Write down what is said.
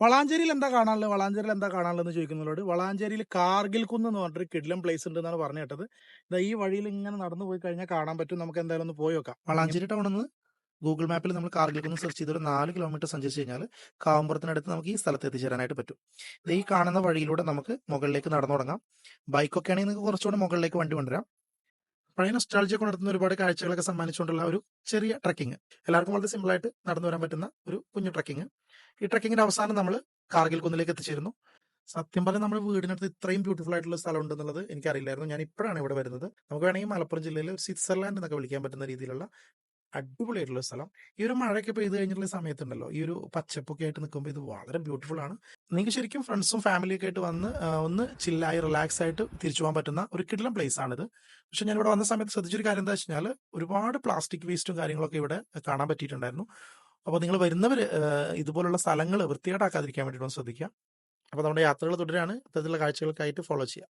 വളാഞ്ചേരിയിൽ എന്താ കാണാനുള്ളത്? വളാഞ്ചേരിയിൽ എന്താ കാണാനുള്ളതെന്ന് ചോദിക്കുന്നവരോട് വളാഞ്ചേരിയിൽ കാർഗിൽ കുന്ന് എന്ന് പറഞ്ഞിട്ടൊരു കിടിലൻ പ്ലേസ് ഉണ്ടെന്നാണ് പറഞ്ഞു കേട്ടത്. ദാ ഈ വഴിയിൽ ഇങ്ങനെ നടന്നു പോയി കഴിഞ്ഞാൽ കാണാൻ പറ്റും. നമുക്ക് എന്തായാലും ഒന്ന് പോയി നോക്കാം. വളാഞ്ചേരി ടൗണിൽ നിന്ന് ഗൂഗിൾ മാപ്പിൽ നമ്മൾ കാർഗിൽ കുന്ന് സെർച്ച് ചെയ്ത് ഒരു 4 കിലോമീറ്റർ സഞ്ചരിച്ച് കഴിഞ്ഞാൽ കാവുമ്പുറത്തിനടുത്ത് നമുക്ക് ഈ സ്ഥലത്ത് എത്തിച്ചേരാനായിട്ട് പറ്റും. ദേ ഈ കാണുന്ന വഴിയിലൂടെ നമുക്ക് മുകളിലേക്ക് നടന്നു തുടങ്ങാം. ബൈക്കൊക്കെ ആണെങ്കിൽ നിങ്ങൾക്ക് കുറച്ചുകൂടെ മുകളിലേക്ക് വണ്ടി കൊണ്ടുവരാം. പഴയ നൊസ്റ്റാൾജിയ ഉണർത്തുന്ന ഒരുപാട് കാഴ്ചകളൊക്കെ സമ്മാനിച്ചുകൊണ്ടുള്ള ഒരു ചെറിയ ട്രക്കിംഗ്. എല്ലാവർക്കും വളരെ സിമ്പിളായിട്ട് നടന്നു വരാൻ പറ്റുന്ന ഒരു കുഞ്ഞു ട്രക്കിംഗ്. ഈ ട്രക്കിങ്ങിന്റെ അവസാനം നമ്മൾ കാർഗിൽ കുന്നിലേക്ക് എത്തിച്ചേരുന്നു. സത്യം പറഞ്ഞാൽ നമ്മുടെ വീടിനടുത്ത് ഇത്രയും ബ്യൂട്ടിഫുൾ ആയിട്ടുള്ള സ്ഥലം ഉണ്ടെന്നുള്ളത് എനിക്കറിയില്ലായിരുന്നു. ഞാൻ ഇപ്പോഴാണ് ഇവിടെ വരുന്നത്. നമുക്ക് വേണമെങ്കിൽ മലപ്പുറം ജില്ലയിലെ ഒരു സ്വിറ്റ്സർലാൻഡ് എന്നൊക്കെ വിളിക്കാൻ പറ്റുന്ന രീതിയിലുള്ള അടിപൊളിയായിട്ടുള്ള സ്ഥലം. ഈ ഒരു മഴയൊക്കെ പെയ്ത് കഴിഞ്ഞിട്ടുള്ള സമയത്തുണ്ടല്ലോ, ഈ ഒരു പച്ചപ്പൊക്കെ ആയിട്ട് നിൽക്കുമ്പോൾ ഇത് വളരെ ബ്യൂട്ടിഫുൾ ആണ്. നിങ്ങൾക്ക് ശരിക്കും ഫ്രണ്ട്സും ഫാമിലിയൊക്കെ ആയിട്ട് വന്ന് ഒന്ന് ചില്ലായി റിലാക്സ് ആയിട്ട് തിരിച്ചു പോകാൻ പറ്റുന്ന ഒരു കിടിലം പ്ലേസ് ആണിത്. പക്ഷെ ഞാൻ ഇവിടെ വന്ന സമയത്ത് ശ്രദ്ധിച്ചൊരു കാര്യം എന്താ വെച്ച് കഴിഞ്ഞാൽ ഒരുപാട് പ്ലാസ്റ്റിക് വേസ്റ്റും കാര്യങ്ങളൊക്കെ ഇവിടെ കാണാൻ പറ്റിയിട്ടുണ്ടായിരുന്നു. അപ്പോൾ നിങ്ങൾ വരുന്നവർ ഇതുപോലുള്ള സ്ഥലങ്ങൾ വൃത്തികേടാക്കാതിരിക്കാൻ വേണ്ടിയിട്ട് ഒന്ന് ശ്രദ്ധിക്കുക. അപ്പോൾ നമ്മുടെ യാത്രകൾ തുടരാണ്. ഇത്തരത്തിലുള്ള കാഴ്ചകൾക്കായിട്ട് ഫോളോ ചെയ്യുക.